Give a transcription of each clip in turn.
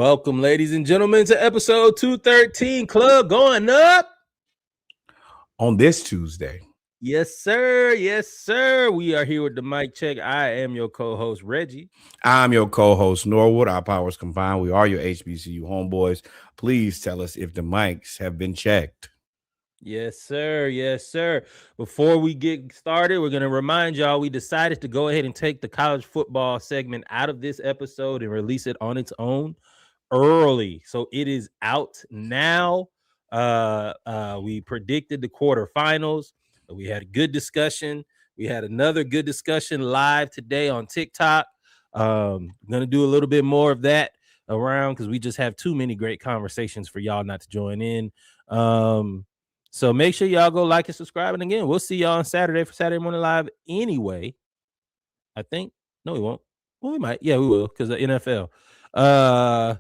Welcome, ladies and gentlemen, to episode 213 Club Going Up. On this Tuesday. Yes, sir. Yes, sir. We are here with the mic check. I am your co-host, Reggie. I'm your co-host, Norwood. Our powers combined. We are your HBCU homeboys. Please tell us if the mics have been checked. Yes, sir. Yes, sir. Before we get started, we're going to remind y'all we decided to go ahead and take the college football segment out of this episode and release it on its own early. So it is out now. We predicted the quarterfinals. We had a good discussion. We had another good discussion live today on TikTok. I'm going to do a little bit more of that around because we just have too many great conversations for y'all not to join in. So make sure y'all go like and subscribe. And again, we'll see y'all on Saturday for Saturday Morning Live anyway. I think. No, we won't. Well, we might. Yeah, we will because the NFL.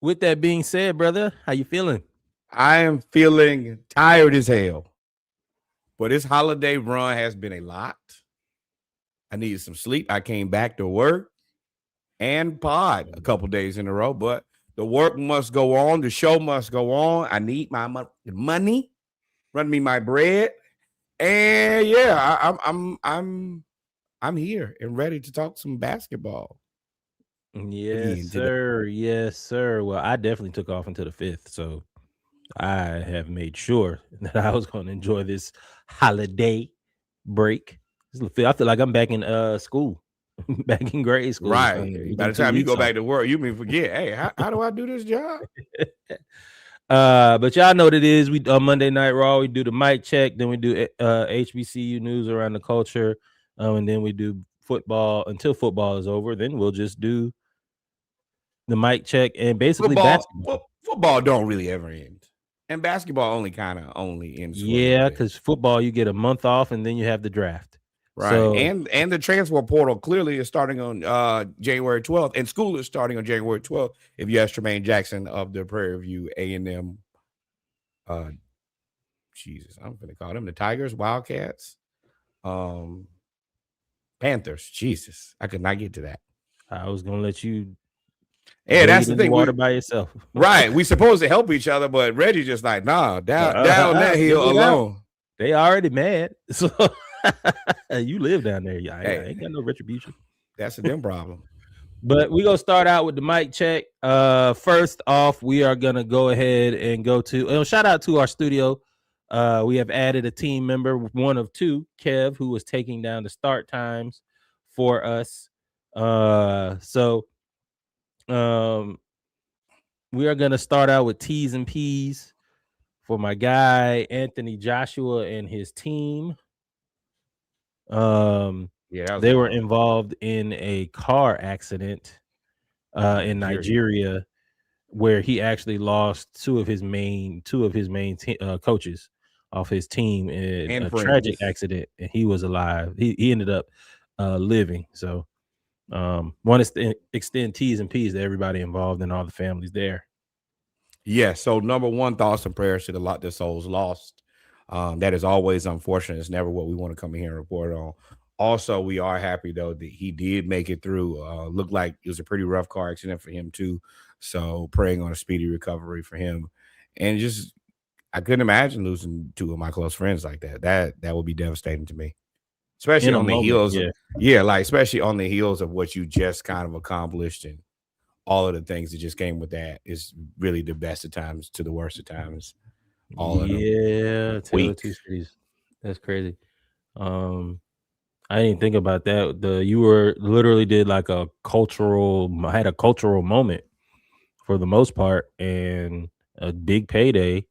With that being said, brother, how you feeling? I am feeling tired as hell. But this holiday run has been a lot. I needed some sleep. I came back to work and pod a couple days in a row, but the work must go on. The show must go on. I need my money, run me my bread, and yeah, I'm here and ready to talk some basketball. Yes, sir. Yes, sir. Well, I definitely took off until the 5th, so I have made sure that I was going to enjoy this holiday break. I feel like I'm back in school, back in grade school. Right. By the time you go back to work, you may forget, hey, how do I do this job? But y'all know what it is. We on Monday Night Raw, we do the mic check, then we do HBCU news around the culture, and then we do football until football is over. Then we'll just do the mic check and basically basketball. Football don't really ever end. And basketball only ends. Yeah, because football you get a month off and then you have the draft. Right. So, and the transfer portal clearly is starting on January 12th, and school is starting on January 12th. If you ask Tremaine Jackson of the Prairie View A&M, Jesus, I'm going to call them the Tigers, Wildcats, Panthers. Jesus, I could not get to that. I was going to let you. Yeah, that's the thing. Water by yourself. Right. We supposed to help each other, but Reggie just like, nah, down that hill alone. They already mad. So you live down there. I ain't got no retribution. That's a them problem. But we're going to start out with the mic check. First off, we are going to go ahead and go to shout out to our studio. We have added a team member, one of two, Kev, who was taking down the start times for us. We are going to start out with T's and P's for my guy Anthony Joshua and his team. They were involved in a car accident in Nigeria where he actually lost two of his main coaches off his team in a tragic accident, and he was alive. He ended up living. So want to extend T's and P's to everybody involved and all the families there. Yeah, so number one, thoughts and prayers to the lot that souls lost. That is always unfortunate. It's never what we want to come in here and report on. Also, we are happy, though, that he did make it through. Looked like it was a pretty rough car accident for him, too. So praying on a speedy recovery for him. And just, I couldn't imagine losing two of my close friends like that. That would be devastating to me. Especially on the heels. Especially on the heels of what you just kind of accomplished and all of the things that just came with that is really the best of times to the worst of times. All of them. Yeah, two cities. That's crazy. I didn't think about that. You were literally did like had a cultural moment for the most part and a big payday,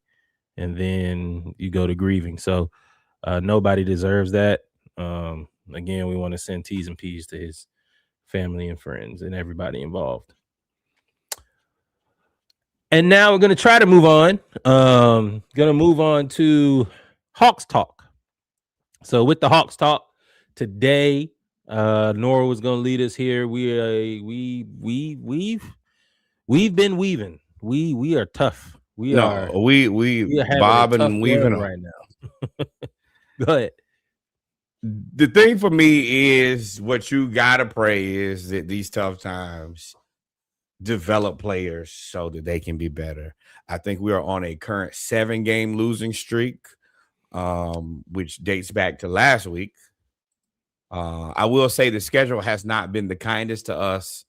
and then you go to grieving. So nobody deserves that. Again, we want to send T's and P's to his family and friends and everybody involved. And now we're going to try to move on. Going to move on to Hawks Talk. So with the Hawks Talk today, Nora was going to lead us here. We've been weaving. We are tough. We are bobbing and weaving right now. Go ahead. The thing for me is what you gotta pray is that these tough times develop players so that they can be better. I think we are on a current 7-game losing streak, which dates back to last week. I will say the schedule has not been the kindest to us.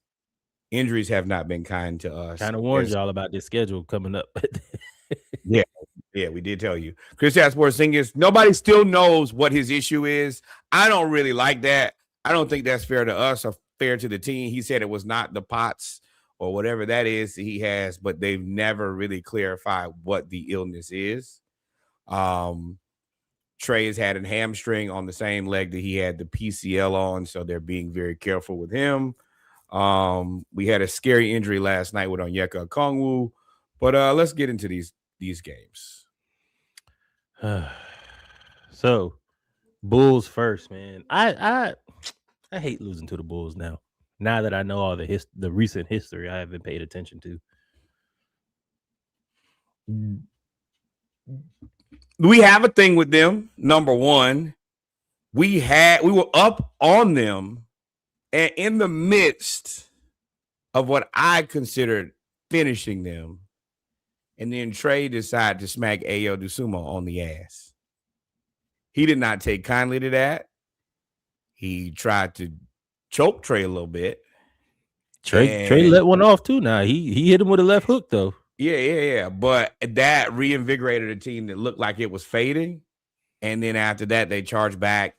Injuries have not been kind to us. Kind of warned y'all about this schedule coming up. Yeah, we did tell you. Chris Porzingis, nobody still knows what his issue is. I don't really like that. I don't think that's fair to us or fair to the team. He said it was not the POTS or whatever that is that he has, but they've never really clarified what the illness is. Trae has had a hamstring on the same leg that he had the PCL on, so they're being very careful with him. We had a scary injury last night with Onyeka Okongwu, but let's get into these games. So, Bulls first, man. I hate losing to the Bulls now. Now that I know all the recent history, I haven't paid attention to. We have a thing with them. Number one, we were up on them, and in the midst of what I considered finishing them, and then Trae decided to smack Ayo Dosunmu on the ass. He did not take kindly to that. He tried to choke Trae a little bit. Trae let one off too. Now he hit him with a left hook though. Yeah. But that reinvigorated a team that looked like it was fading. And then after that, they charged back.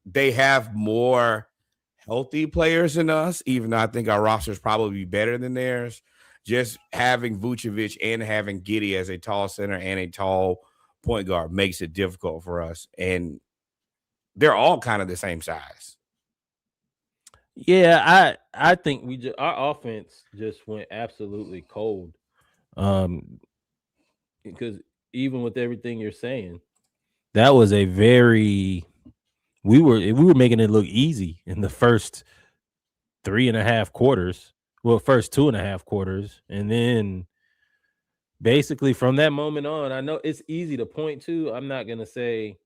They have more healthy players than us, even though I think our roster is probably better than theirs. Just having Vucevic and having Giddey as a tall center and a tall point guard makes it difficult for us. And they're all kind of the same size. Yeah, I think our offense just went absolutely cold. Because even with everything you're saying, that was a very we were making it look easy in the first 3.5 quarters. Well, first 2.5 quarters, and then basically from that moment on, I know it's easy to point to. I'm not gonna say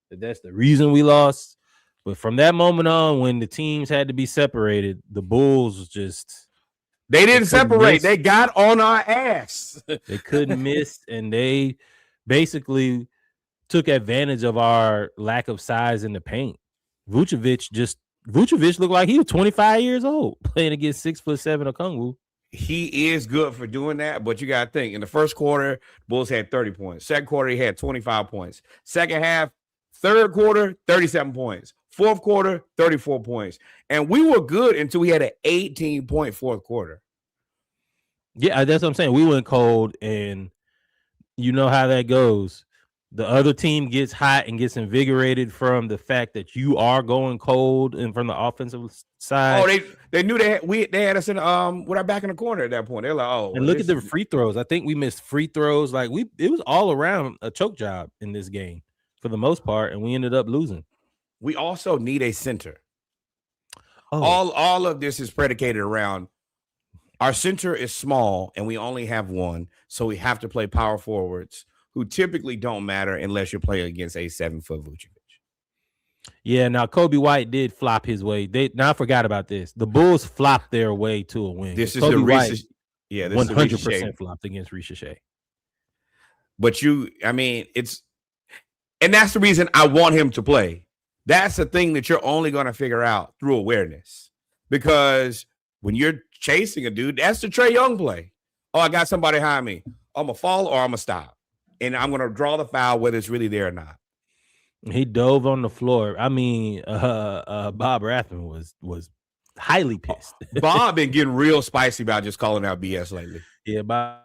that that's the reason we lost, but from that moment on, when the teams had to be separated, the Bulls just they didn't separate. They got on our ass. They couldn't miss, and they basically took advantage of our lack of size in the paint. Vucevic looked like he was 25 years old playing against 6'7" Okongwu. He is good for doing that, but you got to think in the first quarter, Bulls had 30 points. Second quarter, he had 25 points. Second half, third quarter, 37 points. Fourth quarter, 34 points. And we were good until we had an 18-point fourth quarter. Yeah, that's what I'm saying. We went cold, and you know how that goes. The other team gets hot and gets invigorated from the fact that you are going cold and from the offensive side. Oh, they knew they had us in with our back in the corner at that point. They're like, oh, and look at the free throws. I think we missed free throws. Like it was all around a choke job in this game for the most part, and we ended up losing. We also need a center. All of this is predicated around our center is small and we only have one, so we have to play power forwards who typically don't matter unless you're playing against a 7-foot Vucevic. Yeah, now Kobe White did flop his way. I forgot about this. The Bulls flopped their way to a win. This is Kobe the White, this 100% flopped against Ricochet. But and that's the reason I want him to play. That's the thing that you're only going to figure out through awareness, because when you're chasing a dude, that's the Trae Young play. Oh, I got somebody behind me. I'm going to fall or I'm going to stop. And I'm going to draw the foul whether it's really there or not. He dove on the floor. I mean, Bob Rathman was highly pissed. Bob been getting real spicy about just calling out BS lately. Yeah, Bob.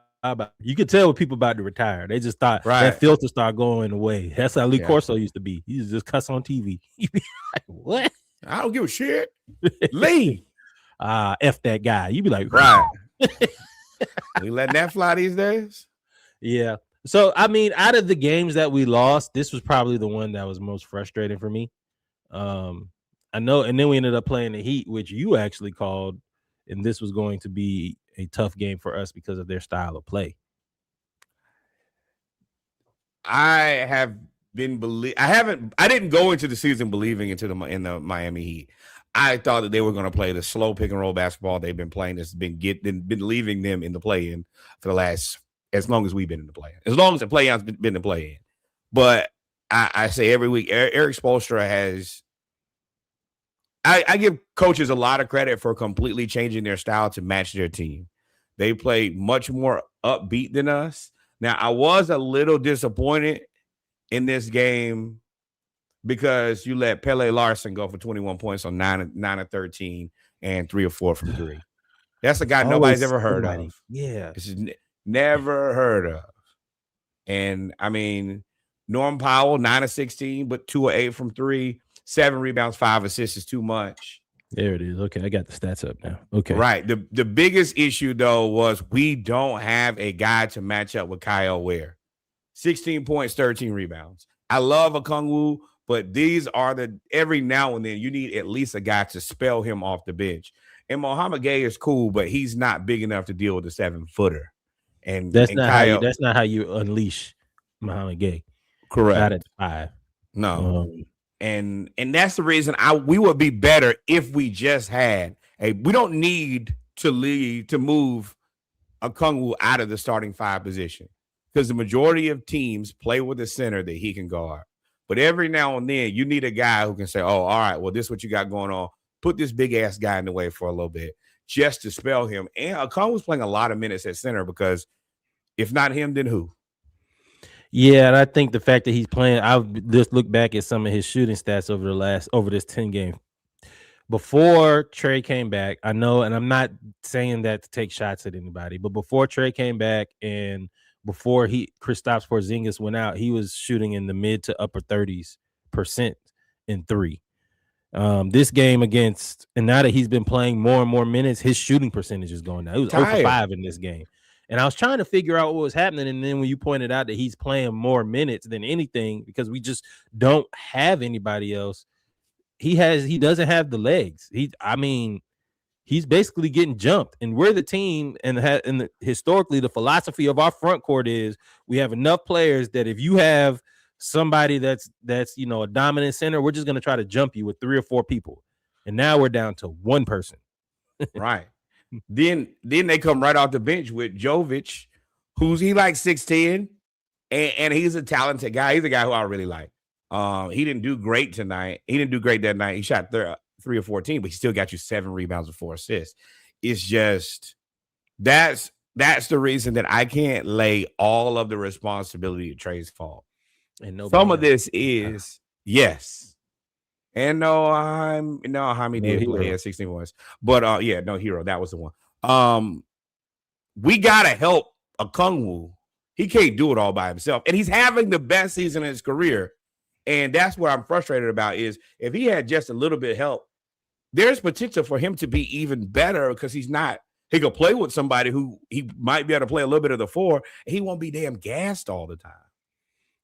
You could tell when people about to retire. They just thought that filter started going away. That's how Lee Corso used to be. He used to just cuss on TV. He'd be like, what? I don't give a shit. Lee. F that guy. You'd be like, right. We letting that fly these days? Yeah. So, I mean, out of the games that we lost, this was probably the one that was most frustrating for me. I know, and then we ended up playing the Heat, which you actually called, and this was going to be a tough game for us because of their style of play. I didn't go into the season believing in the Miami Heat. I thought that they were going to play the slow pick and roll basketball they've been playing. That's been leaving them in the play in for the last as long as we've been in the play in, as long as the play in's been in the play in. But I say every week, Eric Spoelstra has. I give coaches a lot of credit for completely changing their style to match their team. They play much more upbeat than us. Now, I was a little disappointed in this game because you let Pele Larson go for 21 points on 9 of 13 and 3 or 4 from 3. That's a guy nobody's ever heard of. Yeah. This is never heard of. And I mean, Norm Powell, 9 of 16, but 2 of 8 from 3, 7 rebounds, 5 assists is too much. There it is. Okay, I got the stats up now. Okay. Right. The biggest issue, though, was we don't have a guy to match up with Kyle Ware. 16 points, 13 rebounds. I love Okongwu, but these are every now and then you need at least a guy to spell him off the bench. And Mohamed Gay is cool, but he's not big enough to deal with a 7-footer. And that's not how you unleash Mohamed Gay. Correct. Not at 5. No. And that's the reason we would be better if we just had we don't need to move Okongwu out of the starting 5 position because the majority of teams play with a center that he can guard. But every now and then you need a guy who can say, oh, all right, well, this is what you got going on. Put this big ass guy in the way for a little bit just to spell him. And Okongwu's playing a lot of minutes at center because if not him, then who? Yeah, and I think the fact that he's playing, I just look back at some of his shooting stats over this 10 game. Before Trae came back, I know, and I'm not saying that to take shots at anybody, but before Trae came back and before Kristaps Porzingis went out, he was shooting in the mid to upper 30s% in 3. This game against, and now that he's been playing more and more minutes, his shooting percentage is going down. He was 0 for 5 in this game. And I was trying to figure out what was happening. And then when you pointed out that he's playing more minutes than anything because we just don't have anybody else, he doesn't have the legs. He's basically getting jumped. And we're the team, and historically, the philosophy of our front court is we have enough players that if you have somebody that's a dominant center, we're just going to try to jump you with 3 or 4 people. And now we're down to 1 person. Right. Then they come right off the bench with Jovic, he like 6'10", and he's a talented guy. He's a guy who I really like. He didn't do great tonight. He didn't do great that night. He shot 3 or 14, but he still got you 7 rebounds and 4 assists. It's just that's the reason that I can't lay all of the responsibility at Trae's fault. And some of this is yes. And Jaime did play at 16 points. But no Hero. That was the one. We gotta help Okongwu. He can't do it all by himself. And he's having the best season in his career. And that's what I'm frustrated about is if he had just a little bit of help, there's potential for him to be even better because he could play with somebody who he might be able to play a little bit of the 4, and he won't be damn gassed all the time.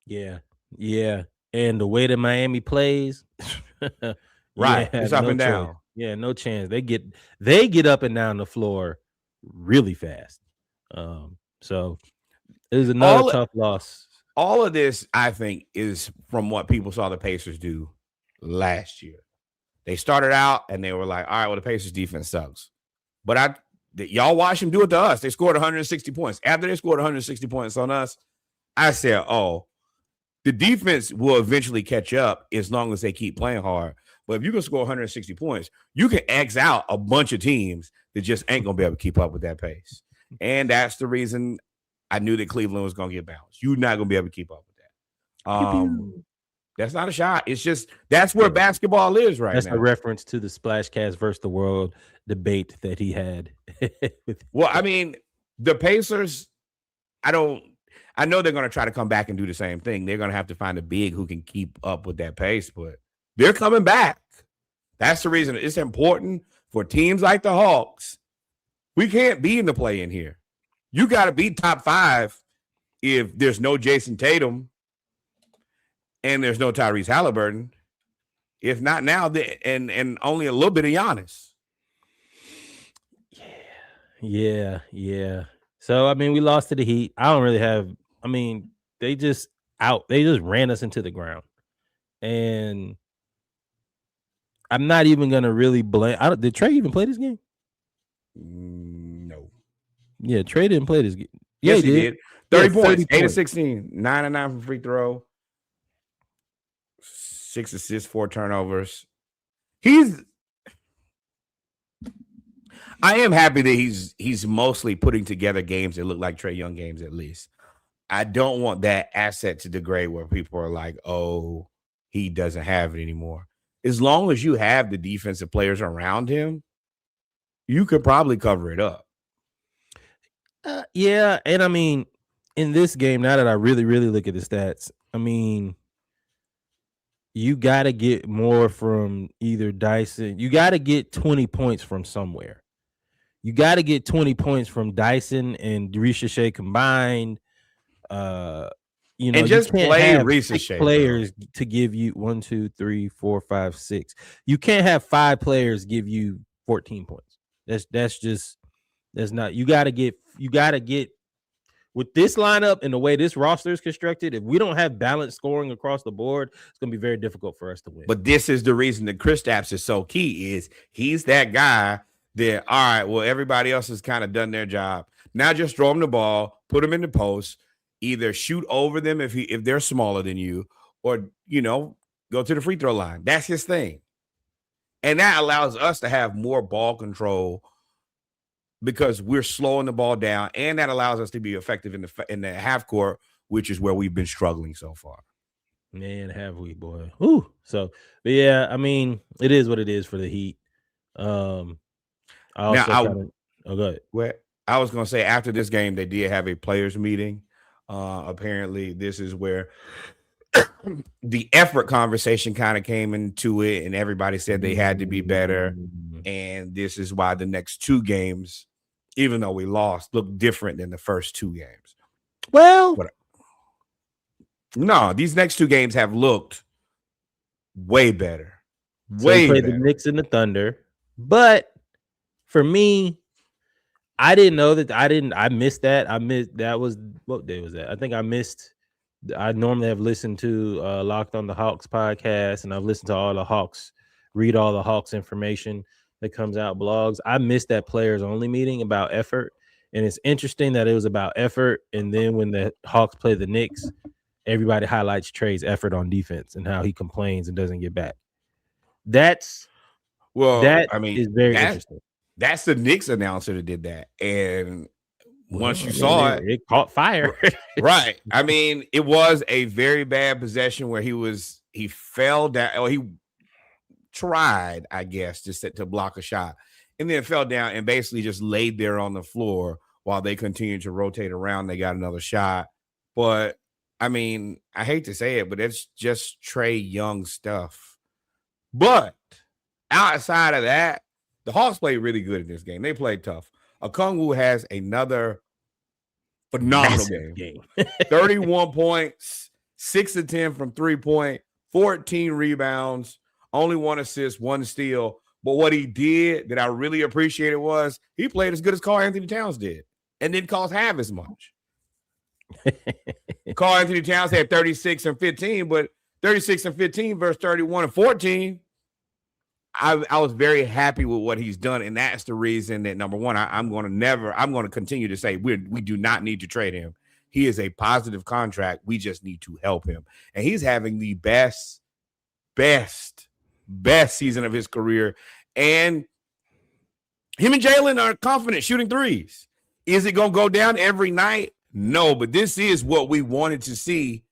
Yeah. Yeah. And the way that Miami plays, right, it's up and down. Chance. Yeah, no chance. They get up and down the floor really fast. So it was another tough loss. All of this, I think, is from what people saw the Pacers do last year. They started out and they were like, all right, well, the Pacers defense sucks. But y'all watch them do it to us. They scored 160 points. After they scored 160 points on us, I said, oh, the defense will eventually catch up as long as they keep playing hard. But if you can score 160 points, you can X out a bunch of teams that just ain't going to be able to keep up with that pace. And that's the reason I knew that Cleveland was going to get bounced. You're not going to be able to keep up with that. That's not a shot. It's just that's where basketball is right now. That's a reference to the Splashcast versus the World debate that he had. Well, I mean, the Pacers, I know they're going to try to come back and do the same thing. They're going to have to find a big who can keep up with that pace, but they're coming back. That's the reason it's important for teams like the Hawks. We can't be in the play-in here. You got to be top 5 if there's no Jason Tatum and there's no Tyrese Halliburton. If not now, and only a little bit of Giannis. Yeah. So, I mean, we lost to the Heat. They just ran us into the ground. And I'm not even gonna really blame. Did Trae even play this game? No. Yeah, Trae didn't play this game. Yeah, Yes, he he did. did. He 30 had 30 points, 8 of points. 16, 9 and 9 from free throw, 6 assists, 4 turnovers. I am happy that he's mostly putting together games that look like Trae Young games at least. I don't want that asset to degrade where people are like, oh, he doesn't have it anymore. As long as you have the defensive players around him, you could probably cover it up. Yeah, and I mean, in this game, now that I really, really look at the stats, I mean, you got to get more from either Dyson. You got to get 20 points from somewhere. You got to get 20 points from Dyson and Ricochet combined. And You just can't play have six Ricochet, bro. players to give you 1, 2, 3, 4, 5, 6. You can't have 5 players give you 14 points. That's not. You got to get with this lineup and the way this roster is constructed. If we don't have balanced scoring across the board, it's going to be very difficult for us to win. But this is the reason that Kristaps is so key is he's that guy that, all right, well, everybody else has kind of done their job. Now just throw him the ball, put him in the post, either shoot over them if they're smaller than you, or, go to the free throw line. That's his thing. And that allows us to have more ball control because we're slowing the ball down, and that allows us to be effective in the half court, which is where we've been struggling so far. Man, have we, boy? Ooh. So, but yeah, I mean, it is what it is for the Heat. I also go ahead. I was going to say after this game, they did have a players meeting. Apparently, this is where the effort conversation kind of came into it, and everybody said they had to be better. And this is why the next 2 games, even though we lost, look different than the first 2 games. Well, no, these next 2 games have looked way better. So we played the Knicks and the Thunder. But for me, I didn't know that I missed that. That was what day was that? I think I normally have listened to Locked on the Hawks podcast, and I've listened to all the Hawks, read all the Hawks information that comes out blogs. I missed that players only meeting about effort. And it's interesting that it was about effort. And then when the Hawks play the Knicks, everybody highlights Trae's effort on defense and how he complains and doesn't get back. That is very interesting. That's the Knicks announcer that did that. And once you saw it caught fire. Right. I mean, it was a very bad possession where he fell down, or he tried, I guess, to block a shot, and then fell down and basically just laid there on the floor while they continued to rotate around. They got another shot. But I mean, I hate to say it, but it's just Trae Young stuff. But outside of that, the Hawks played really good in this game. They played tough. Okongwu has another phenomenal game. 31 points, 6 of 10 from 3-point, 14 rebounds, only 1 assist, 1 steal. But what he did that I really appreciated was he played as good as Karl Anthony Towns did and didn't cost half as much. Karl Anthony Towns had 36 and 15, but 36 and 15 versus 31 and 14. I was very happy with what he's done, and that's the reason that, number one, I'm going to continue to say we do not need to trade him. He is a positive contract. We just need to help him, and he's having the best season of his career. And him and Jalen are confident shooting threes. Is it going to go down every night? No, but this is what we wanted to see,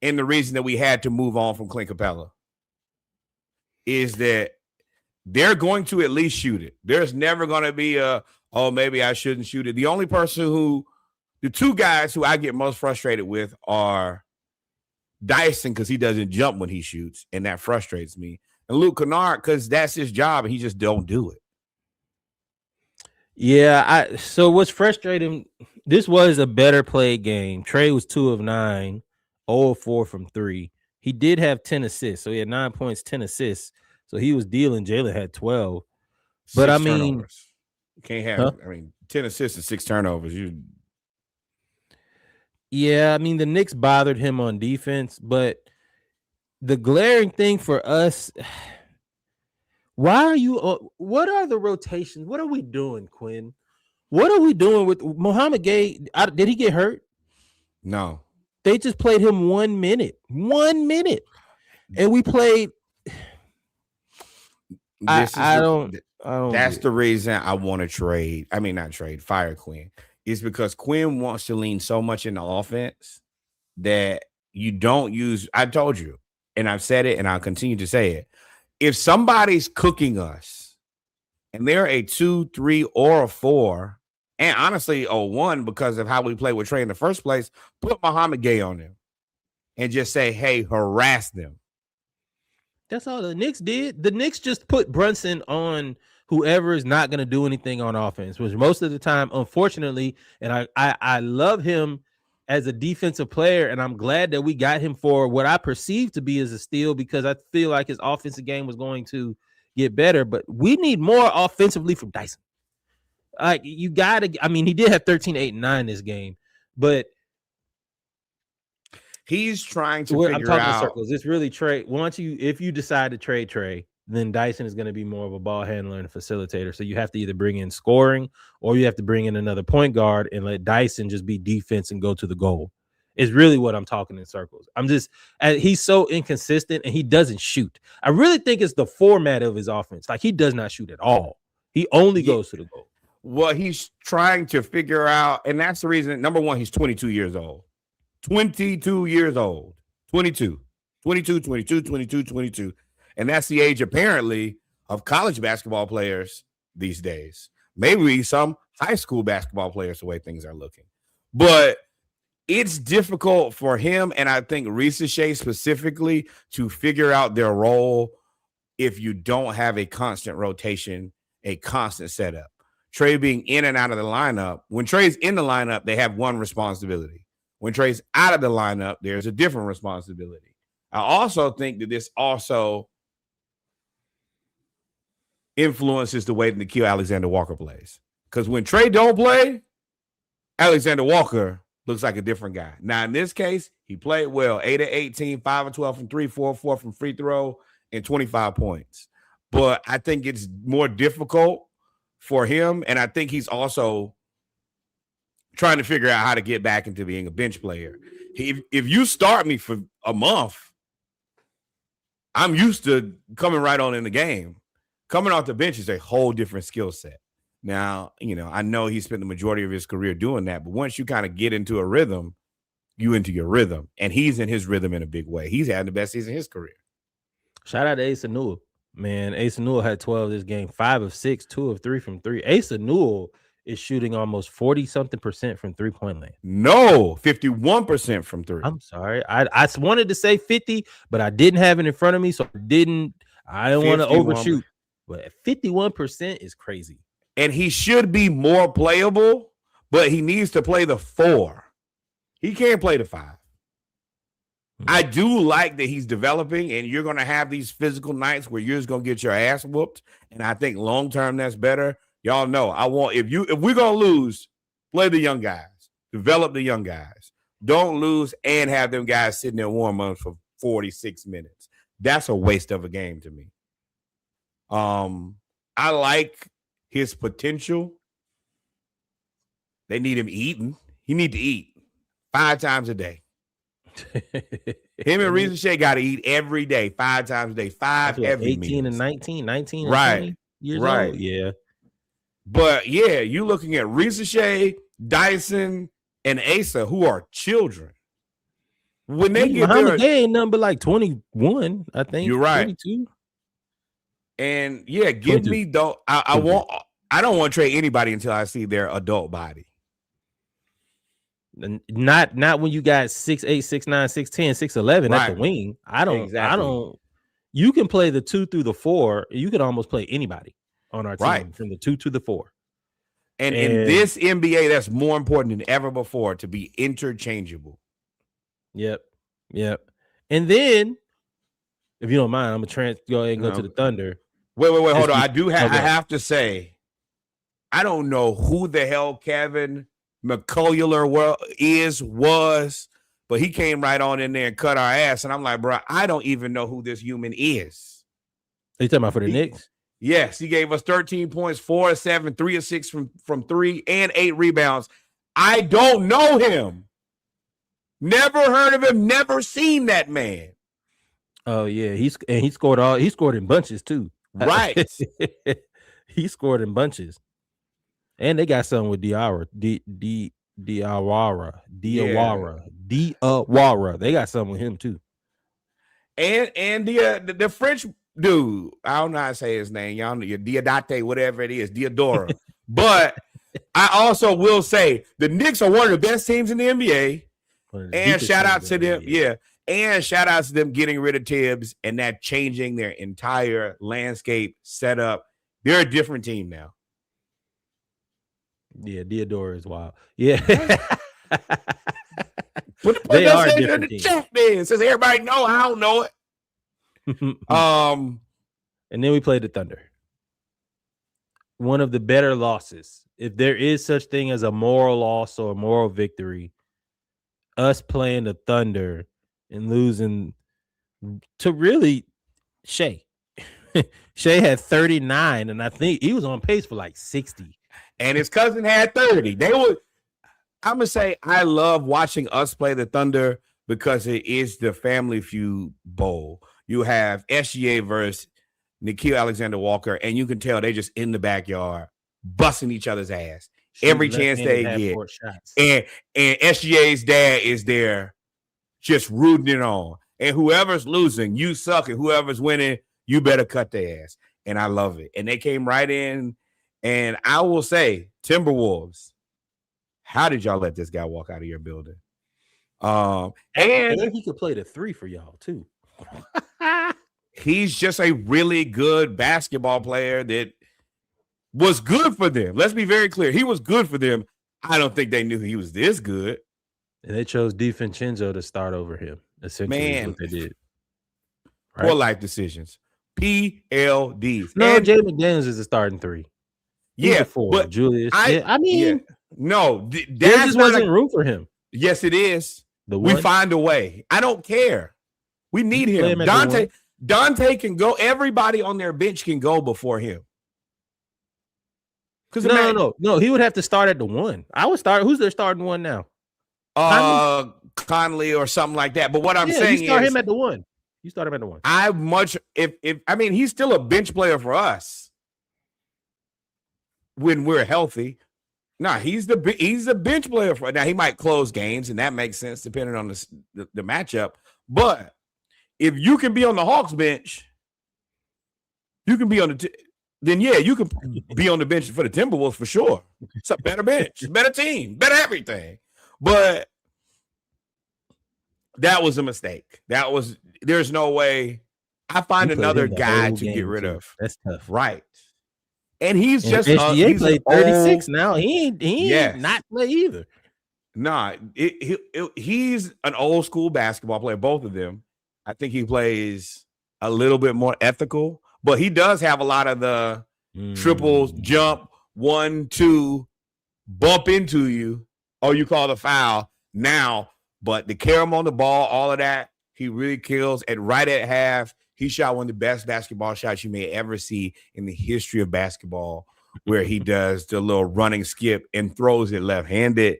and the reason that we had to move on from Clint Capella is that they're going to at least shoot it. There's never going to be maybe I shouldn't shoot it. The 2 guys who I get most frustrated with are Dyson, because he doesn't jump when he shoots, and that frustrates me. And Luke Kennard, because that's his job, and he just don't do it. Yeah, so what's frustrating, this was a better played game. Trae was 2 of 9, 0 of 4 from 3. He did have 10 assists, so he had 9 points, 10 assists. So he was dealing. Jalen had 12. But 6 turnovers. You can't have 10 assists and 6 turnovers. Yeah, I mean, the Knicks bothered him on defense, but the glaring thing for us, Why are you? What are the rotations? What are we doing, Quinn? What are we doing with Muhammad Gay? Did he get hurt? No. They just played him 1 minute, and we played. This is I don't. That's the reason I want to trade. I mean, not trade, fire Quinn. Is because Quinn wants to lean so much in the offense that you don't use. I told you, and I've said it, and I'll continue to say it. If somebody's cooking us, and they're a 2, 3, or a 4, and honestly a 1 because of how we play with Trae in the first place, put Muhammad Gay on them and just say, "Hey, harass them." That's all the Knicks did. The Knicks just put Brunson on whoever is not going to do anything on offense, which most of the time, unfortunately, and I love him as a defensive player, and I'm glad that we got him for what I perceive to be as a steal because I feel like his offensive game was going to get better, but we need more offensively from Dyson. Like you got to, I mean, he did have 13, 8, and 9 this game, but he's trying to figure I'm talking out. in circles. It's really Trae. If you decide to trade Trae, then Dyson is going to be more of a ball handler and a facilitator. So you have to either bring in scoring or you have to bring in another point guard and let Dyson just be defense and go to the goal. Is really what I'm talking in circles. He's so inconsistent and he doesn't shoot. I really think it's the format of his offense. Like he does not shoot at all. He only goes to the goal. Well, he's trying to figure out, and that's the reason. Number one, he's 22 years old. 22 years old. 22. And that's the age, apparently, of college basketball players these days. Maybe some high school basketball players, the way things are looking. But it's difficult for him, and I think Shea specifically, to figure out their role if you don't have a constant rotation, a constant setup. Trae being in and out of the lineup. When Trae's in the lineup, they have one responsibility. When Trae's out of the lineup, there's a different responsibility. I also think that this also influences the way that Nickeil Alexander-Walker plays. Because when Trae don't play, Alexander Walker looks like a different guy. Now, in this case, he played well. 8 of 18, 5 of 12 from 3, 4 of 4 from free throw, and 25 points. But I think it's more difficult for him, and I think he's also trying to figure out how to get back into being a bench player. If you start me for a month, I'm used to coming right on in the game. Coming off the bench is a whole different skill set. Now, I know he spent the majority of his career doing that, but once you kind of get into a rhythm, you into your rhythm, and he's in his rhythm in a big way. He's had the best season of his career. Shout out to Asa Newell. Man, Asa Newell had 12 this game, 5 of 6, 2 of 3 from 3. Asa Newell is shooting almost 40-something% from three-point land. No, 51% from 3. I'm sorry. I wanted to say 50, but I didn't have it in front of me, so I didn't want to overshoot. But 51% is crazy. And he should be more playable, but he needs to play the 4. He can't play the 5. I do like that he's developing, and you're going to have these physical nights where you're just going to get your ass whooped. And I think long-term that's better. Y'all know if we're going to lose, play the young guys, develop the young guys. Don't lose and have them guys sitting there warm-ups for 46 minutes. That's a waste of a game to me. I like his potential. They need him eating. He need to eat 5 times a day. Him and Shea got to eat every day, 5 times a day, 5 every 18 meals. And 19 and right. 20 years old. Yeah. But yeah, you looking at Shea, Dyson, and Asa, who are children. When they get there, they ain't nothing but like 21, I think. You're right. 22. And yeah, give 22. Me though. I don't want to trade anybody until I see their adult body. Not when you got 6'8", 6'9", 6'10", 6'11" right. at the wing. I don't. You can play the 2 through the 4. You can almost play anybody on our team from the 2 to the 4. And in this NBA, that's more important than ever before to be interchangeable. Yep. And then, if you don't mind, I'm gonna go ahead and go to the Thunder. Wait, hold on. I have to say, I don't know who the hell Kevin McCullough was, but he came right on in there and cut our ass. And I'm like, bro, I don't even know who this human is. Are you talking about for the Knicks? Yes, he gave us 13 points, 4 of 7, 3 of 6 from 3, and 8 rebounds. I don't know him. Never heard of him, never seen that man. Oh yeah, he scored in bunches too. Right. He scored in bunches. And they got something with Diawara. Diawara. They got something with him too. And the French dude, I don't know how to say his name. Y'all know Diodate, whatever it is, Diodora. But I also will say the Knicks are one of the best teams in the NBA. And shout out to them, yeah. And shout out to them getting rid of Tibbs and that changing their entire landscape setup. They're a different team now. Yeah, Diodora is wild. Yeah. They are a different team. Chat, man. Says everybody know, I don't know it. And then we played the Thunder. One of the better losses. If there is such thing as a moral loss or a moral victory, us playing the Thunder and losing to really Shea. Shea had 39, and I think he was on pace for like 60. And his cousin had 30. I'm gonna say I love watching us play the Thunder because it is the Family Feud Bowl. You have SGA versus Nickeil Alexander-Walker, and you can tell they just in the backyard busting each other's ass every chance they get. And SGA's dad is there just rooting it on. And whoever's losing, you suck, and whoever's winning, you better cut their ass. And I love it. And they came right in. And I will say, Timberwolves, how did y'all let this guy walk out of your building? And he could play the 3 for y'all too. He's just a really good basketball player that was good for them. Let's be very clear. He was good for them. I don't think they knew he was this good. And they chose DiVincenzo to start over him. Essentially, is what they did. Right? Poor life decisions. PLDs. No, Jay McDaniels is a starting 3. Yeah, but Julius. No, there just wasn't room for him. Yes, it is. We find a way. I don't care. We need him. Dante can go. Everybody on their bench can go before him. No. He would have to start at the 1. I would start. Who's their starting 1 now? Conley or something like that. But what I'm saying is, you start him at the 1. You start him at the 1. If he's still a bench player for us when we're healthy. Nah, he's a bench player for now. He might close games, and that makes sense depending on the matchup. But if you can be on the Hawks bench, you can be on you can be on the bench for the Timberwolves for sure. It's a better bench, better team, better everything. But that was a mistake. There's no way. I find another guy to get rid of. That's tough, right? And he's just SGA played 36 now. He ain't not play either. Nah, he's an old school basketball player. Both of them. I think he plays a little bit more ethical, but he does have a lot of the triples, jump, 1, 2, bump into you, or you call the foul now. But the carom on the ball, all of that, he really kills. And right at half, he shot one of the best basketball shots you may ever see in the history of basketball, where he does the little running skip and throws it left-handed,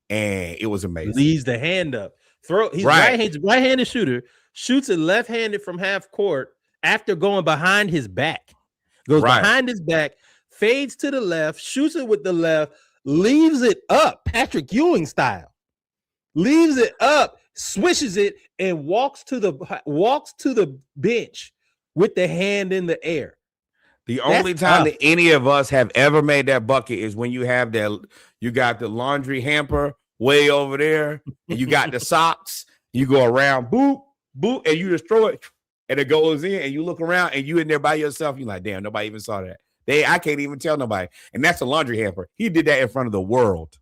and it was amazing. Leaves the hand up. He's right-handed shooter, shoots it left-handed from half court after going behind his back. Goes behind his back, fades to the left, shoots it with the left, leaves it up, Patrick Ewing style. Leaves it up, swishes it, and walks to the bench with the hand in the air. The only time that any of us have ever made that bucket is when you got the laundry hamper way over there, and you got the socks. You go around, boop, boop, and you just throw it, and it goes in, and you look around, and you in there by yourself. You're like, damn, nobody even saw that. I can't even tell nobody. And that's a laundry hamper. He did that in front of the world.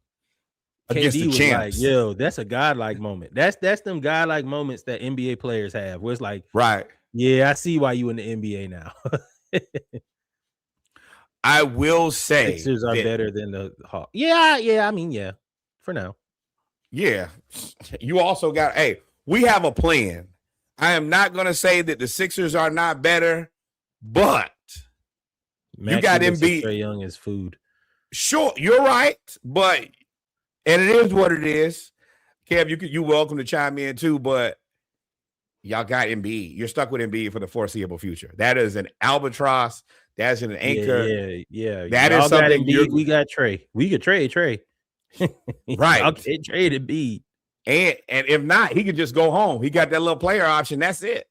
Against the champs. Like, yo, that's a godlike moment. That's them godlike moments that NBA players have, where it's like, right, yeah, I see why you in the NBA now. I will say Sixers are better than the Hawks. Yeah. I mean, yeah, for now. Yeah, you also got. Hey, we have a plan. I am not going to say that the Sixers are not better, but You Maxie got looks at Embiid. Trae Young as food. Sure, you're right, but and it is what it is. Kev, you welcome to chime in too, but y'all got Embiid. You're stuck with Embiid for the foreseeable future. That is an albatross. That's an anchor. Yeah. That Y'all is got something Embiid. We got Trae. We could trade Trae. right. Y'all can't trade Embiid. And if not, he could just go home. He got that little player option. That's it.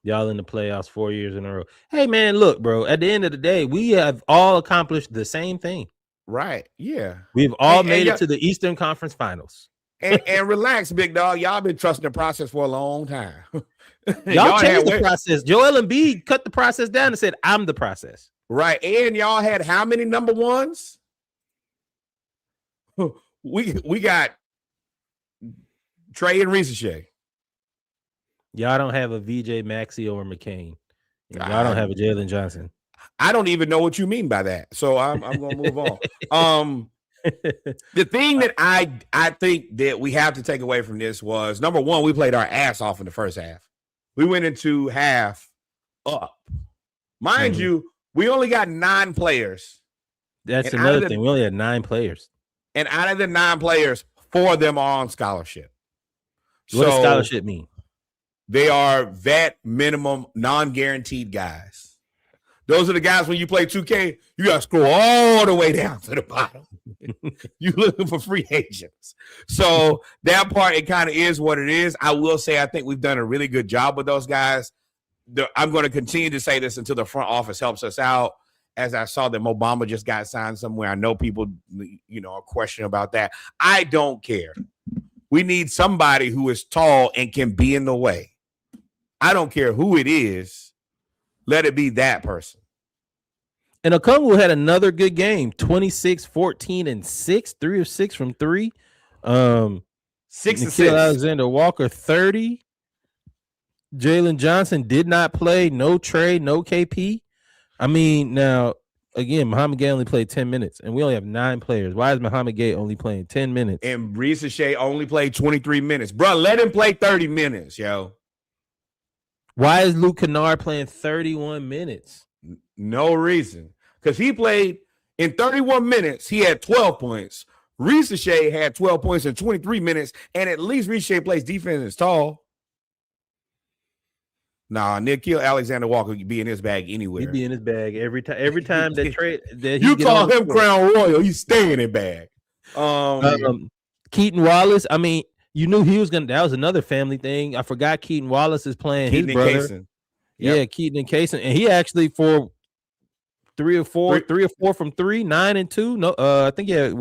Y'all in the playoffs 4 years in a row. Hey, man, look, bro. At the end of the day, we have all accomplished the same thing. Right. Yeah. We've all made it to the Eastern Conference Finals. and relax, big dog. Y'all been trusting the process for a long time. y'all changed the process. Joel Embiid cut the process down and said, I'm the process. Right. And y'all had how many number ones? We got Trae and Ricochet. Y'all don't have a VJ Maxey or McCain. Y'all don't have a Jalen Johnson. I don't even know what you mean by that. So I'm gonna move on. The thing that I think that we have to take away from this was, number one, we played our ass off in the first half. We went into half up. Mind you, we only got 9 players. That's another thing. We only had 9 players. And out of the 9 players, 4 of them are on scholarship. What does scholarship mean? They are vet, minimum, non-guaranteed guys. Those are the guys when you play 2K, you got to scroll all the way down to the bottom. You're looking for free agents. So that part, it kind of is what it is. I will say I think we've done a really good job with those guys. I'm going to continue to say this until the front office helps us out. As I saw that Obama just got signed somewhere. I know people, are questioning about that. I don't care. We need somebody who is tall and can be in the way. I don't care who it is. Let it be that person. And Okongwu had another good game. 26, 14, and 6. 3 of 6 from 3. 6 assists. Alexander Walker, 30. Jalen Johnson did not play. No Trae, no KP. I mean, now, again, Muhammad Gay only played 10 minutes, and we only have 9 players. Why is Muhammad Gay only playing 10 minutes? And Ricochet only played 23 minutes. Bro, let him play 30 minutes, yo. Why is Luke Kennard playing 31 minutes? No reason. Because he played in 31 minutes, he had 12 points. Ricochet had 12 points in 23 minutes, and at least Ricochet plays defense and is tall. Nah, Nikhil Alexander Walker could be in his bag anywhere. He'd be in his bag every time. Every time that trade that you call him Crown Royal, he's staying in his bag. Keaton Wallace. I mean, you knew he was gonna. That was another family thing. I forgot Keaton Wallace is playing Keaton his brother. Yep. Yeah, Keaton and Kaysen, and he actually for 3 or 4 from 3, 9 and 2. No, I think he had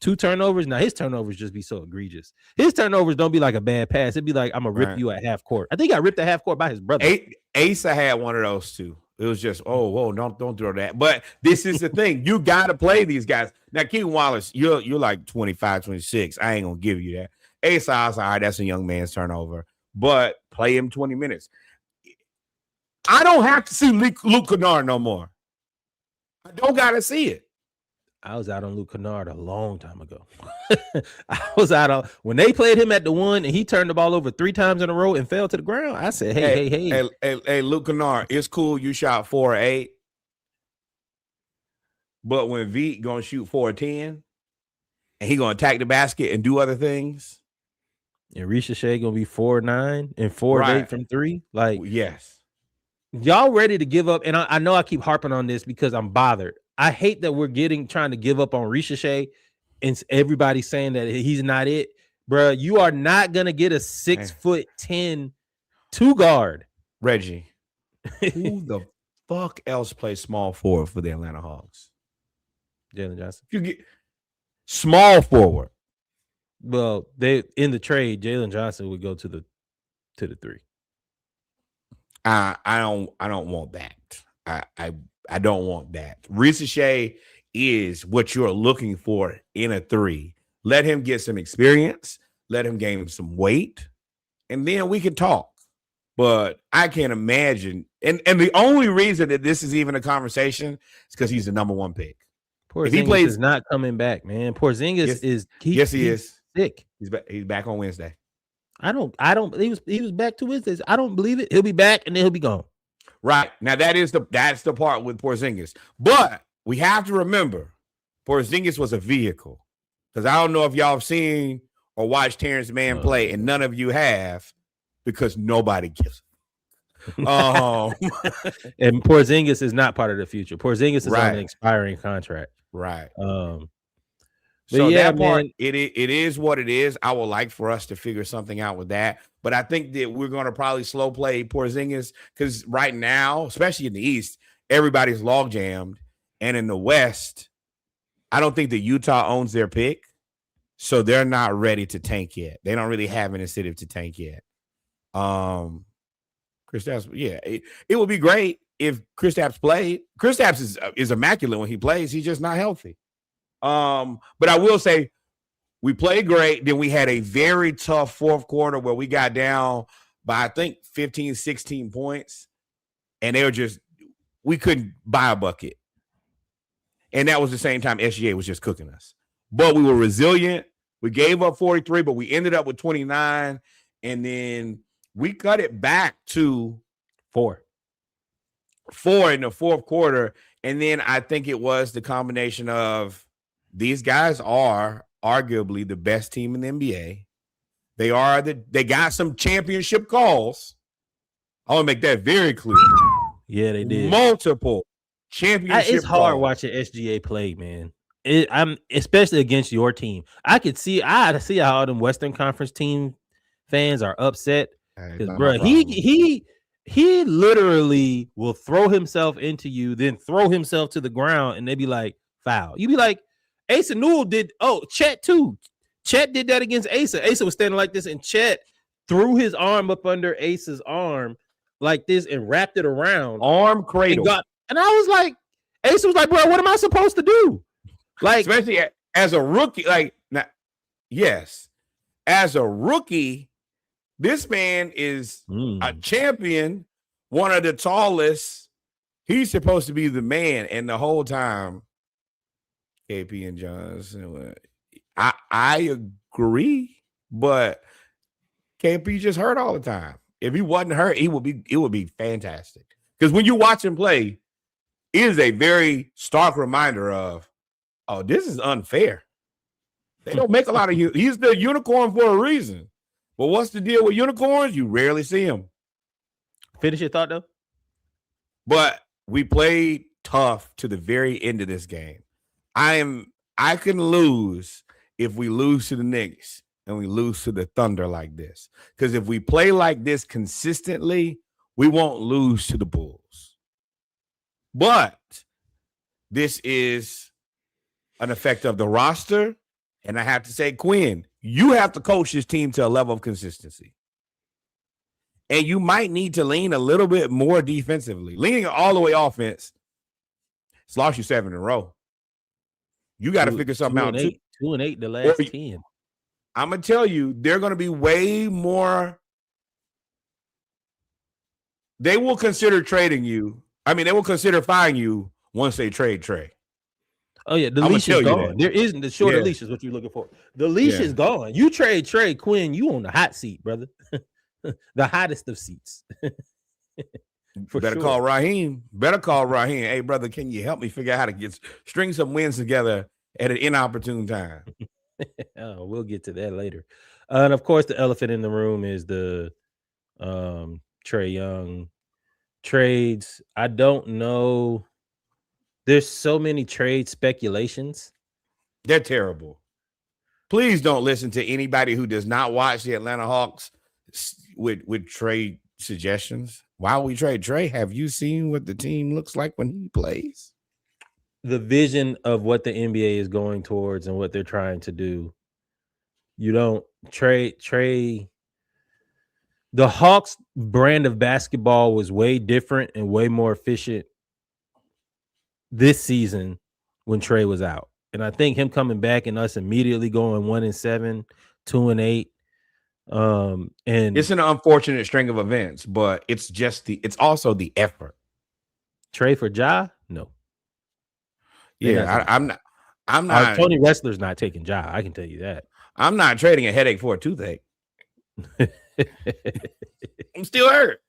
2 turnovers. Now his turnovers just be so egregious. His turnovers don't be like a bad pass. It'd be like, I'm gonna rip you at half court. I think he got ripped at half court by his brother. Asa had one of those too. It was just, whoa, don't throw that. But this is the thing. You got to play these guys. Now, Keaton Wallace, you're like 25, 26. I ain't gonna give you that. Asa, I was all right, that's a young man's turnover. But play him 20 minutes. I don't have to see Luke Kennard no more. I don't gotta see it. I was out on Luke Kennard a long time ago. I was out on when they played him at the 1 and he turned the ball over 3 times in a row and fell to the ground. I said, hey, Luke Kennard, it's cool. You shot 4 or 8, but when Veet gonna shoot 4 or 10, and he gonna attack the basket and do other things, and Ricochet gonna be 4 or 9 and 4 or 8 from 3, like yes. Y'all ready to give up? And I know I keep harping on this because I'm bothered. I hate that we're trying to give up on Ricochet and everybody's saying that he's not it. Bro, you are not going to get a 6'10" 2 guard. Reggie, who the fuck else plays small forward for the Atlanta Hawks? Jalen Johnson. You get small forward. Well, they in the trade, Jalen Johnson would go to the 3. I don't want that. I don't want that. Ricochet is what you're looking for in a 3. Let him get some experience. Let him gain some weight, and then we can talk. But I can't imagine. And the only reason that this is even a conversation is because he's the number 1 pick. Porzingis is not coming back, man. Porzingis he is sick. He's back on Wednesday. I don't. He was back 2 Wednesdays. I don't believe it. He'll be back and then he'll be gone. Right. Now that's the part with Porzingis. But we have to remember Porzingis was a vehicle. Because I don't know if y'all have seen or watched Terrence Mann play, and none of you have, because nobody gives. And Porzingis is not part of the future. Porzingis is on an expiring contract. Right. So yeah, that part, man, it is what it is. I would like for us to figure something out with that. But I think that we're going to probably slow play Porzingis because right now, especially in the East, everybody's log jammed. And in the West, I don't think that Utah owns their pick. So they're not ready to tank yet. They don't really have an incentive to tank yet. Kristaps, yeah, it would be great if Kristaps played. Kristaps is immaculate when he plays. He's just not healthy. But I will say we played great. Then we had a very tough fourth quarter where we got down by, I think, 15, 16 points. And we couldn't buy a bucket. And that was the same time SGA was just cooking us. But we were resilient. We gave up 43, but we ended up with 29. And then we cut it back to 4 in the fourth quarter. And then I think it was the combination of these guys are arguably the best team in the NBA. They got some championship calls. I want to make that very clear. Yeah, they did. Multiple championship It's hard calls. watching SGA play, man. I'm especially against your team. I see how all them Western Conference team fans are upset because, bro, he literally will throw himself into you, then throw himself to the ground, and they be like, foul. You be like, Asa Newell did. Oh, Chet too. Chet did that against Asa. Asa was standing like this, and Chet threw his arm up under Asa's arm like this and wrapped it around. Arm cradle. And I was like, Asa was like, bro, what am I supposed to do? Like, especially as a rookie, yes, as a rookie, this man is a champion, one of the tallest. He's supposed to be the man, and the whole time, KP and Johnson. I agree, but KP just hurt all the time. If he wasn't hurt, it would be fantastic. Because when you watch him play, it is a very stark reminder of, oh, this is unfair. They don't make a lot of he's the unicorn for a reason. But what's the deal with unicorns? You rarely see them. Finish your thought, though. But we played tough to the very end of this game. I can lose if we lose to the Knicks and we lose to the Thunder like this. Because if we play like this consistently, we won't lose to the Bulls. But this is an effect of the roster. And I have to say, Quinn, you have to coach this team to a level of consistency. And you might need to lean a little bit more defensively. Leaning all the way offense, it's lost you 7 in a row. You got to figure something out, too. 2-8 the last 10. I'm going to tell you, they're going to be way more. They will consider trading you. I mean, they will consider firing you once they trade Trae. Oh, yeah. The leash is gone. There isn't the shorter leash is what you're looking for. The leash is gone. You trade Trae, Quinn, you on the hot seat, brother. The hottest of seats. Call Raheem. Better call Raheem. Hey, brother, can you help me figure out how to string some wins together at an inopportune time? We'll get to that later. And of course, the elephant in the room is the Trae Young trades. I don't know. There's so many trade speculations. They're terrible. Please don't listen to anybody who does not watch the Atlanta Hawks with trade suggestions. Why we trade Trae? Have you seen what the team looks like when he plays? The vision of what the NBA is going towards and what they're trying to do. You don't trade. The Hawks brand of basketball was way different and way more efficient this season when Trae was out. And I think him coming back and us immediately going 1-7, 2-8. And it's an unfortunate string of events, but it's also the effort. Trae for Ja? No. Yeah, I'm not. Tony Wrestler's not taking Ja. I can tell you that. I'm not trading a headache for a toothache. I'm still hurt.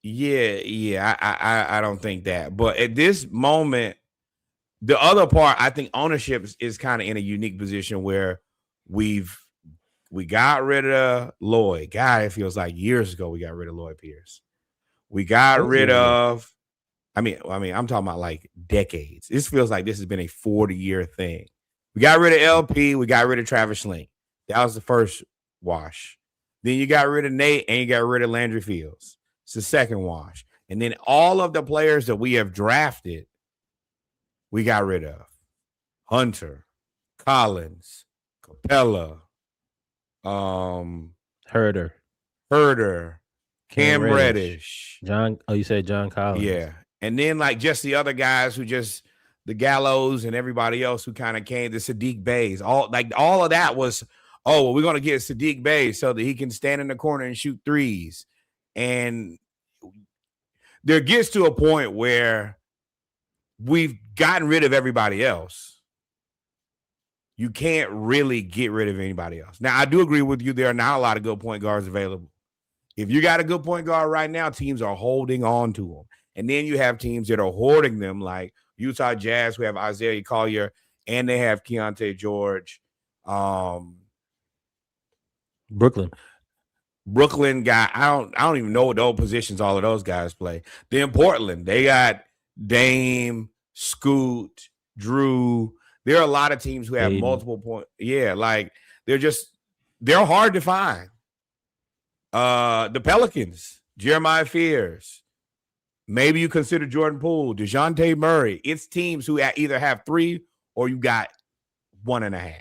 Yeah. I don't think that. But at this moment, the other part, I think ownership is kind of in a unique position where we've we got rid of Lloyd. God, it feels like years ago we got rid of Lloyd Pierce. We got Was rid years ago. of. I'm talking about like decades. This feels like this has been a 40-year thing. We got rid of LP. We got rid of Travis Schlenk. That was the first wash. Then you got rid of Nate and you got rid of Landry Fields. It's the second wash. And then all of the players that we have drafted, we got rid of. Hunter, Collins, Capella, Herder, Cam Reddish. John. Oh, you said John Collins. Yeah. And then like just the other guys who just the Gallows and everybody else who kind of came, the Sadiq Bays. All of that was, oh, well, we're gonna get Sadiq Bays so that he can stand in the corner and shoot threes. And there gets to a point where we've gotten rid of everybody else. You can't really get rid of anybody else. Now, I do agree with you. There are not a lot of good point guards available. If you got a good point guard right now, teams are holding on to them. And then you have teams that are hoarding them, like Utah Jazz, who have Isaiah Collier, and they have Keontae George. Brooklyn guy. I don't even know what those positions all of those guys play. Then Portland, they got Dame, Scoot, Drew. There are a lot of teams who have multiple points. Yeah, like they're hard to find. The Pelicans, Jeremiah Fears. Maybe you consider Jordan Poole, DeJounte Murray. It's teams who either have 3 or you got 1.5.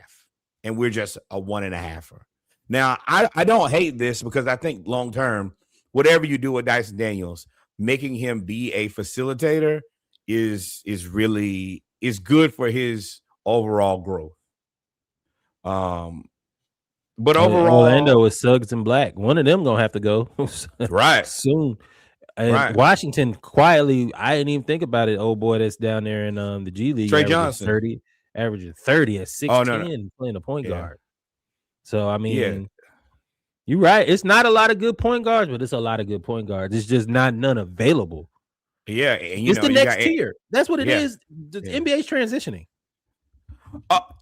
And we're just a 1.5-er. Now, I don't hate this because I think long term, whatever you do with Dyson Daniels, making him be a facilitator is good for his overall growth. But overall, Orlando is Suggs and Black. One of them gonna have to go right soon. And Washington quietly, I didn't even think about it. Old boy that's down there in the G League, Trae Johnson, averaging 30 at 6'10", playing a point guard. So I mean, you're right. It's not a lot of good point guards, but it's a lot of good point guards. It's just none available. Yeah, and it's the next tier. That's what it is. The NBA's transitioning.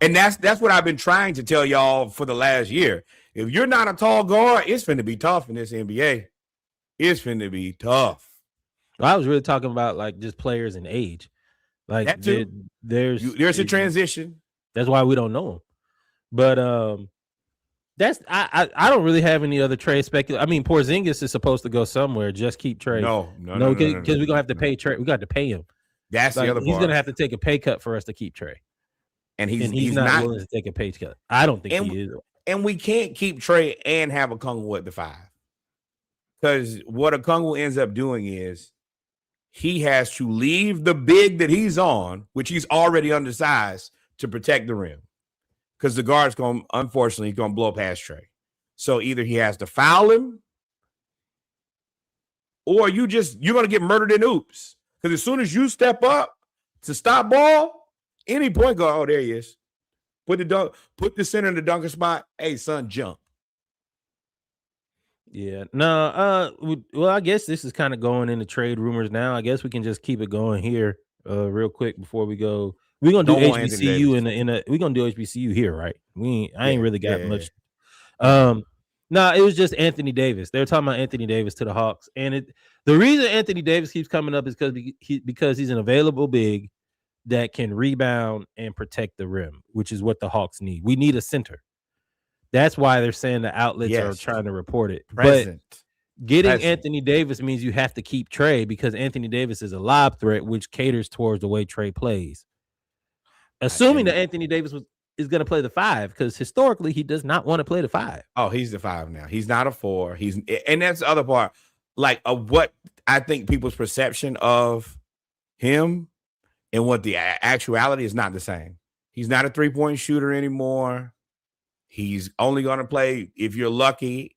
And that's what I've been trying to tell y'all for the last year. If you're not a tall guard, it's finna be tough in this NBA. It's finna be tough. Well, I was really talking about like just players and age. Like that too. There's a transition. That's why we don't know them. But that's I don't really have any other trade speculation. I mean, Porzingis is supposed to go somewhere. Just keep Trae. No, because we're gonna have to pay Trae. We got to pay him. That's the other part. He's gonna have to take a pay cut for us to keep Trae. And he's not willing to take a pay cut. I don't think he is. And we can't keep Trae and have Okongwu at the 5. Because what Okongwu ends up doing is he has to leave the big that he's on, which he's already undersized, to protect the rim. Because the guard's unfortunately going to blow past Trae. So either he has to foul him or you're going to get murdered in oops. Because as soon as you step up to stop ball, any point guard, oh, there he is. Put the center in the dunker spot. Hey, son, jump. Yeah. No, well, I guess this is kind of going into trade rumors now. I guess we can just keep it going here real quick before we go. We're gonna do HBCU we're gonna do HBCU here, right? I ain't really got much. No, it was just Anthony Davis. They were talking about Anthony Davis to the Hawks. And the reason Anthony Davis keeps coming up is because he's an available big that can rebound and protect the rim, which is what the Hawks need. We need a center. That's why they're saying the outlets are trying to report it. But getting Anthony Davis means you have to keep Trae because Anthony Davis is a lob threat, which caters towards the way Trae plays. Assuming that Anthony Davis is going to play the 5, because historically he does not want to play the 5. Oh, he's the 5 now. He's not a 4. And that's the other part, like of what I think people's perception of him and what the actuality is not the same. He's not a 3-point shooter anymore. He's only going to play, if you're lucky,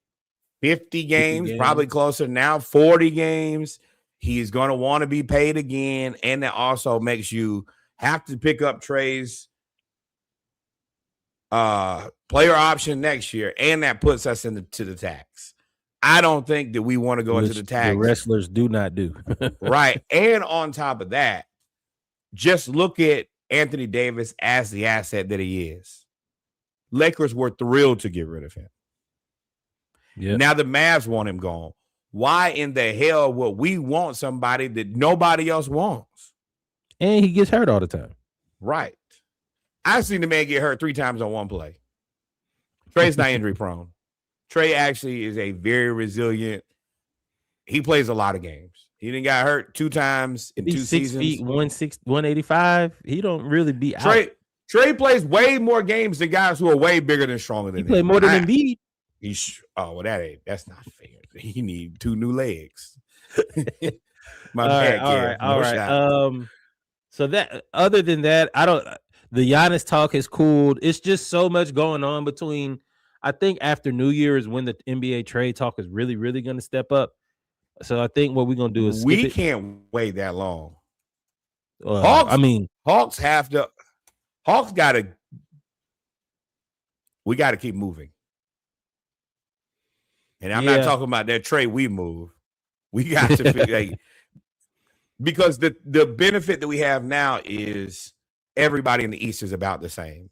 50 games, probably closer now, 40 games. He's going to want to be paid again. And that also makes you have to pick up Trae's player option next year. And that puts us into the tax. I don't think that we want to go into the Which the tax. wrestlers do not do. Right. And on top of that, just look at Anthony Davis as the asset that he is. Lakers were thrilled to get rid of him. Yep. Now the Mavs want him gone. Why in the hell would we want somebody that nobody else wants? And he gets hurt all the time. Right. I've seen the man get hurt 3 times on one play. Trae's not injury prone. Trae actually is a very resilient. He plays a lot of games. He didn't got hurt 2 times in 2 6 seasons. feet, 185. He don't really be out. Trae plays way more games than guys who are way bigger than stronger than him. He play more than Embiid. That's not fair. He need 2 new legs. All right. So that other than that, the Giannis talk has cooled. It's just so much going on between. I think after New Year is when the NBA trade talk is really, really going to step up. So I think what we're going to do is we can't wait that long. Hawks have to. Hawks got to. We got to keep moving. And I'm not talking about that trade we move. We got to figure because the benefit that we have now is everybody in the East is about the same.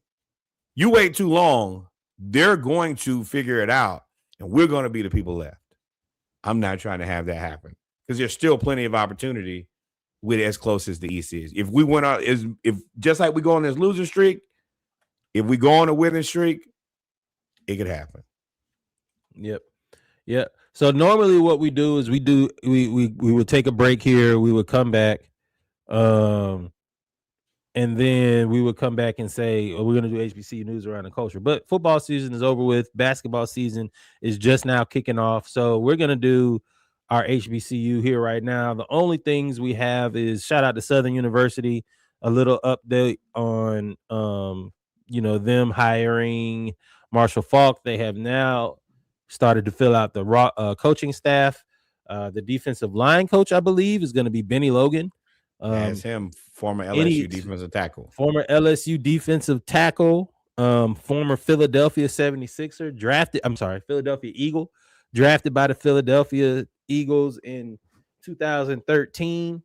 You wait too long, they're going to figure it out, and we're going to be the people left. I'm not trying to have that happen because there's still plenty of opportunity with as close as the East is. If we went out, if just like we go on this losing streak, if we go on a winning streak, it could happen. Yep. Yeah. So normally what we do is we would take a break here. We would come back. And then we would come back and say, we're going to do HBCU news around the culture. But football season is over with. Basketball season is just now kicking off. So we're going to do our HBCU here right now. The only things we have is shout out to Southern University, a little update on, them hiring Marshall Faulk. They have now started to fill out the coaching staff. The defensive line coach, I believe, is going to be Benny Logan. That's him, former LSU defensive tackle. Former LSU defensive tackle, former Philadelphia 76er, Philadelphia Eagle, drafted by the Philadelphia Eagles in 2013.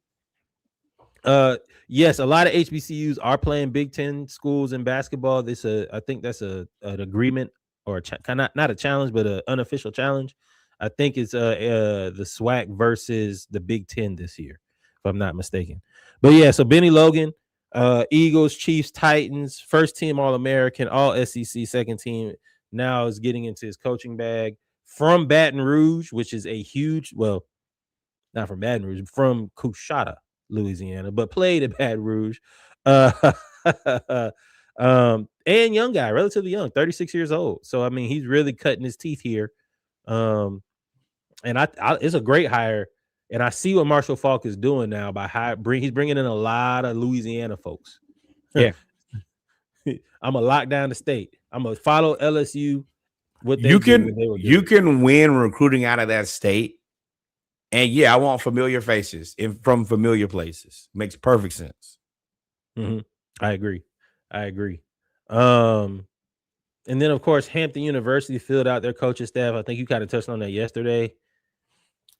Yes, a lot of HBCUs are playing Big Ten schools in basketball. I think that's an agreement or not a challenge, but an unofficial challenge. I think it's the SWAC versus the Big Ten this year, if I'm not mistaken. But yeah, so Benny Logan, Eagles, Chiefs, Titans, first team All-American, all SEC, second team, now is getting into his coaching bag from Baton Rouge, which is a huge, well, not from Baton Rouge, from Coushatta, Louisiana, but played at Baton Rouge. And young guy, relatively young, 36 years old. So, I mean, he's really cutting his teeth here. And it's a great hire. And I see what Marshall Faulk is doing now by he's bringing in a lot of Louisiana folks. Yeah. I'm going to lock down the state. I'm going to follow LSU. You can win recruiting out of that state. And yeah, I want familiar faces from familiar places. Makes perfect sense. Mm-hmm. I agree. And then, of course, Hampton University filled out their coaching staff. I think you kind of touched on that yesterday.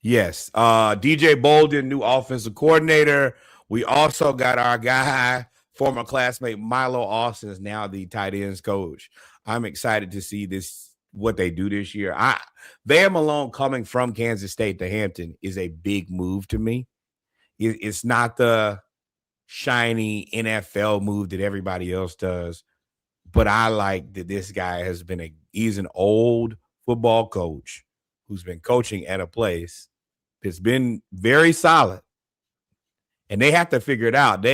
Yes. DJ Bolden, new offensive coordinator. We also got our guy, former classmate Milo Austin, is now the tight ends coach. I'm excited to see what they do this year. Van Malone coming from Kansas State to Hampton is a big move to me. It's not the shiny NFL move that everybody else does, but I like that this guy he's an old football coach who's been coaching at a place that's been very solid, and they have to figure it out.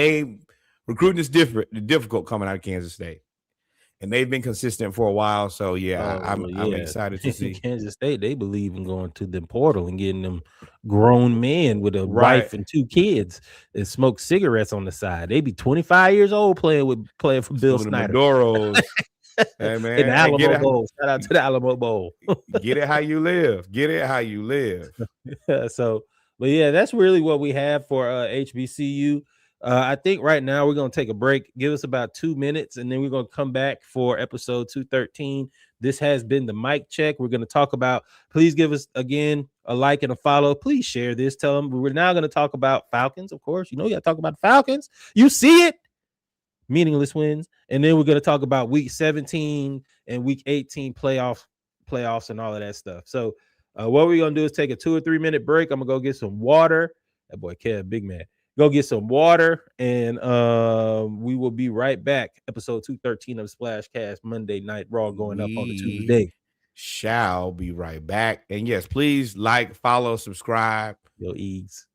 Recruiting is difficult coming out of Kansas State, and they've been consistent for a while. So I'm excited to see Kansas State. They believe in going to the portal and getting them grown men with a wife and 2 kids and smoke cigarettes on the side. They be 25 years old playing for Bill Snyder. Hey man, in the Alamo Bowl. Shout out to the Alamo Bowl. Get it how you live. So, but yeah, that's really what we have for HBCU. I think right now we're going to take a break. Give us about 2 minutes, and then we're going to come back for episode 213. This has been the mic check. We're going to talk about, please give us, again, a like and a follow. Please share this. Tell them we're now going to talk about Falcons, of course. You know, you got to talk about the Falcons. You see it. Meaningless wins. And then we're going to talk about week 17 and week 18 playoffs and all of that stuff. So what we're going to do is take a 2 or 3 minute break. I'm going to go get some water. That boy Kev, big man. Go get some water, and we will be right back. Episode 213 of Splashcast, Monday Night Raw, going up on a Tuesday. Shall be right back. And yes, please like, follow, subscribe. Yo, Eags.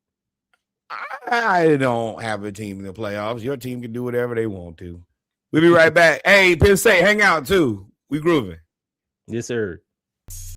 I don't have a team in the playoffs. Your team can do whatever they want to. We'll be right back. Hey, Penn State, hang out too. We grooving. Yes, sir.